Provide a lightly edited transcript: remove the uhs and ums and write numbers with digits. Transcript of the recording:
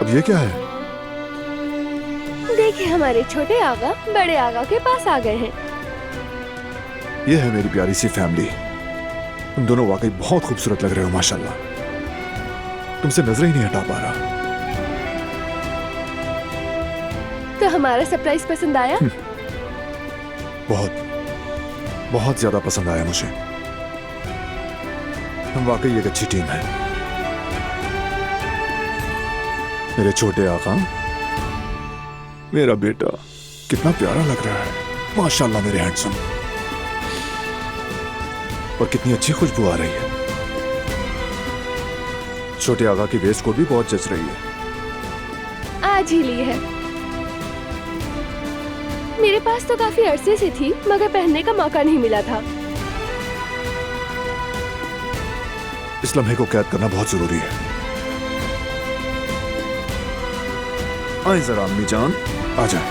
और ये क्या है? देखिए, हमारे छोटे आगा बड़े आगा के पास आ गए हैं। ये है मेरी प्यारी सी फैमिली। तुम दोनों वाकई बहुत खूबसूरत लग रहे हो माशाल्लाह। तुमसे नजर ही नहीं हटा पा रहा। तो हमारा सरप्राइज पसंद आया? बहुत बहुत ज्यादा पसंद आया मुझे। हम वाकई एक अच्छी टीम है। मेरे छोटे आका, मेरा बेटा कितना प्यारा लग रहा है माशाल्लाह। मेरे हैंडसम, और कितनी अच्छी खुशबू आ रही है। छोटे आगा की वेस्ट कोट भी बहुत जच रही है। आज ही ली है। मेरे पास तो काफी अरसे से थी, मगर पहनने का मौका नहीं मिला था। इस लम्हे को कैद करना बहुत जरूरी है। आए जरा अम्मी जान, आ जाए।